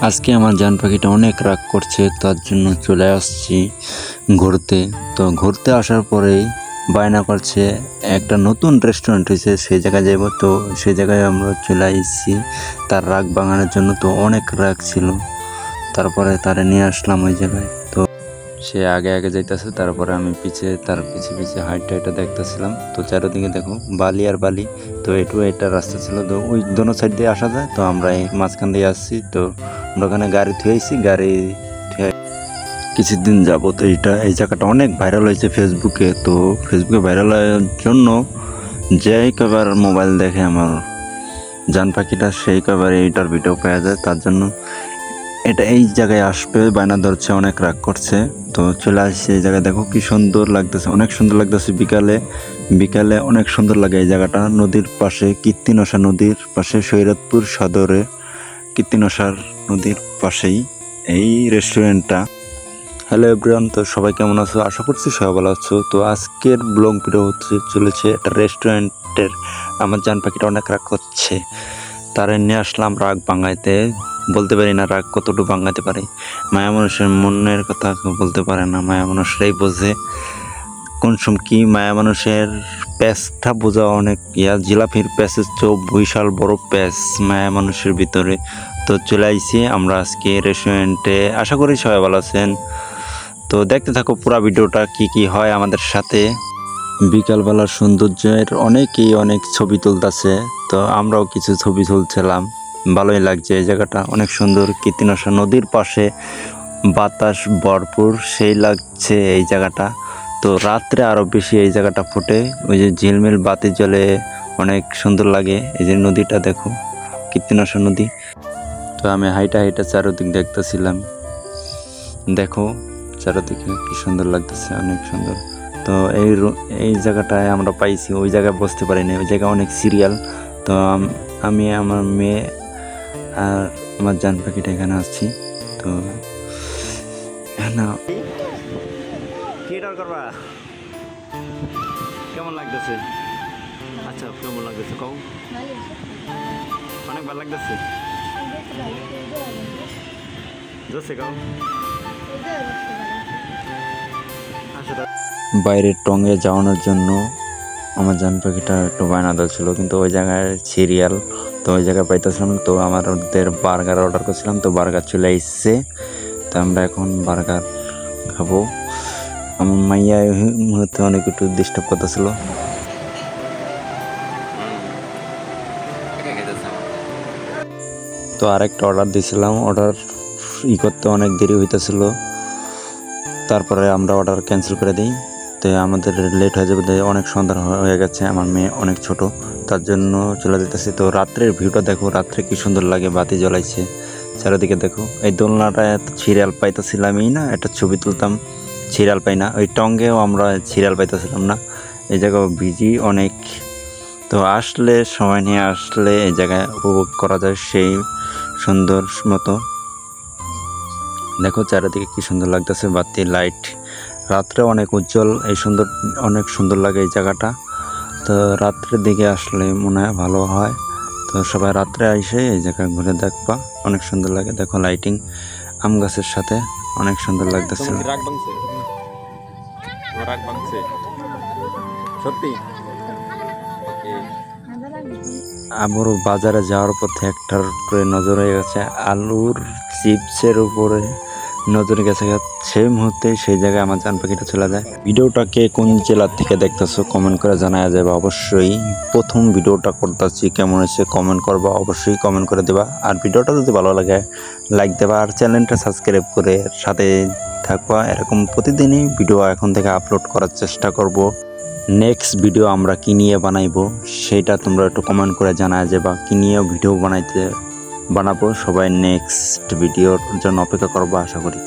আজকে আমার জান পাখিটা অনেক রাগ করছে, তার জন্য চলে আসছি ঘুরতে। তো ঘুরতে আসার পরেই বায়না করছে একটা নতুন রেস্টুরেন্ট হয়েছে, সেই জায়গায় যাব। তো সেই জায়গায় আমরা চলে এসেছি তার রাগ ভাঙানোর জন্য। তো অনেক রাগ ছিল, তারপরে তারে নিয়ে আসলাম ওই জায়গায়। তো সে আগে আগে যাইতেছে, তারপরে আমি তার পিছে হাইটটা দেখতেছিলাম। তো চারিদিকে দেখো বালি আর বালি। তো এটা রাস্তা ছিল, তো ওই দোনো সাইড দিয়ে আসা যায়। তো আমরা এই মাঝখান দিয়ে আসছি। তো আমরা ওখানে গাড়ি থুয়েছি, কিছুদিন যাবত এই জায়গাটা অনেক ভাইরাল হয়েছে ফেসবুকে। তো ফেসবুকে ভাইরাল হওয়ার জন্য যে কবার মোবাইল দেখে আমার জান পাখিটা, সেই কবার এইটার ভিডিও পাওয়া যায়। তার জন্য এই জায়গায় আসবে বায়না ধরছে, অনেক রাগ করছে। তো চলে আসছে এই জায়গায়, দেখো কি সুন্দর লাগতেছে, অনেক সুন্দর লাগতেছে। বিকালে অনেক সুন্দর লাগে এই জায়গাটা। নদীর পাশে, কীর্তিনশা নদীর পাশে, সৈয়দপুর সদরে কীর্তিনশার নদীর পাশেই এই রেস্টুরেন্টটা। হ্যালো এভরিওয়ান, তো সবাই কেমন আছো? আশা করছি সবাই ভালো আছো। তো আজকের ব্লগ ভিডিও চলেছে একটা রেস্টুরেন্টের। আমার জান পাখিটা অনেক রাগ করছে, তারে নিয়ে আসলাম রাগ ভাঙাইতে। বলতে পারি না রাগ কতটুকু ভাঙাইতে পারি। মায়া মানুষের মনের কথা বলতে পারে না, মায়া মানুষরাই বোঝে কোন সময় কি। মায়া মানুষের প্যাচটা বোঝা অনেক জিলাপির প্যাচের চেয়েও বিশাল বড় প্যাচ মায়া মানুষের ভিতরে। তো চলে আইছি আমরা আজকে রেস্টুরেন্টে। আশা করি সবাই ভালো আছেন। তো দেখতে থাকো পুরো ভিডিওটা, কি হয় আমাদের সাথে। বিকালবেলার সৌন্দর্যের অনেক ছবি তুলতেছে। তো আমরাও কিছু ছবি তুলছিলাম। ভালোই লাগছে এই জায়গাটা, অনেক সুন্দর। কীর্তিনশা নদীর পাশে, বাতাস ভরপুর, সেই লাগছে এই জায়গাটা। তো রাত্রে আরও বেশি এই জায়গাটা ফুটে, ওই যে ঝিলমিল বাতি জ্বলে, অনেক সুন্দর লাগে। এই যে নদীটা দেখো, কীর্তিনশা নদী। তো আমি হাইটা চারোদিক দেখতেছিলাম, দেখো চারোদিকে কি সুন্দর লাগতেছে, অনেক সুন্দর। তো এই জায়গাটায় আমরা পাইছি, ওই জায়গায় বসতে পারিনি, ওই জায়গায় অনেক সিরিয়াল। তো আমি, আমার মেয়ে আর আমার জান পাখিটা এখানে আসছি। তো কেমন লাগতেছে? আচ্ছা, কেমন লাগতেছে কও? অনেক ভালো লাগতেছে। বাইরের টঙ্গে যাওয়ানোর জন্য আমার জান পাখিটা একটু বায়না ছিল, কিন্তু ওই জায়গায় সিরিয়াল। তো ওই জায়গায় পাইতেছিলাম। তো আমাদের বার্গার অর্ডার করছিলাম, তো বার্গার চলে এসছে। তো আমরা এখন বার্গার খাবো। আমার মাইয়া এই মুহূর্তে অনেক একটু ডিস্টার্ব করতেছিল। তো আরেকটা অর্ডার দিয়েছিলাম, অর্ডার করতে অনেক দেরি হইতেছিল। তারপরে আমরা অর্ডার ক্যান্সেল করে দিই। তো আমাদের লেট হয়ে যাবে, অনেক সন্ধ্যা হয়ে গেছে। আমার মেয়ে অনেক ছোট, তার জন্য চলে যেতেছি। তো রাত্রের ভিউটা দেখো, রাত্রে কি সুন্দর লাগে, বাতি জ্বলাইছে চারিদিকে দেখো। এই দোলনাটা সিরিয়াল পাইতেছিলামই না, একটা ছবি তুলতাম, সিরিয়াল পাই না। ওই টঙ্গেও আমরা সিরিয়াল পাইতেছিলাম না। এই জায়গাও বিজি অনেক। তো আসলে, সময় নিয়ে আসলে এই জায়গায় উপভোগ করা যায় সেই সুন্দর মতো। দেখো চারিদিকে কি সুন্দর লাগতেছে, বাতি লাইট, রাত্রে অনেক উজ্জ্বল, অনেক সুন্দর লাগে এই জায়গাটা। তো রাত্রের দিকে আসলে মনে হয় ভালো হয়। তো সবাই রাত্রে এসে এই জায়গায় ঘুরে দেখবা, অনেক সুন্দর লাগে। দেখো লাইটিং, আম গাছের সাথে অনেক সুন্দর লাগতেছে। আবারও বাজারে যাওয়ার পথে একটার উপরে নজর হয়ে গেছে, আলুর চিপসের উপরে নজর গেছে। সেই মুহূর্তে সেই জায়গায় আমার জান পাখিটা চলে যায়। ভিডিওটাকে কোন জেলার থেকে দেখতেছো কমেন্ট করে জানায়া যাবে অবশ্যই। প্রথম ভিডিওটা করতেছি, কেমন হয়েছে কমেন্ট করবা, অবশ্যই কমেন্ট করে দেবা। আর ভিডিওটা যদি ভালো লাগে লাইক দেবা, আর চ্যানেলটা সাবস্ক্রাইব করে সাথে থাকবা। এরকম প্রতিদিনই ভিডিও এখন থেকে আপলোড করার চেষ্টা করব। নেক্সট ভিডিও আমরা কি নিয়ে বানাইবো সেটা তোমরা একটু কমেন্ট করে জানায় যে, বা কি নিয়ে ভিডিও বানাবো। সবাই নেক্সট ভিডিওর জন্য অপেক্ষা করবো আশা করি।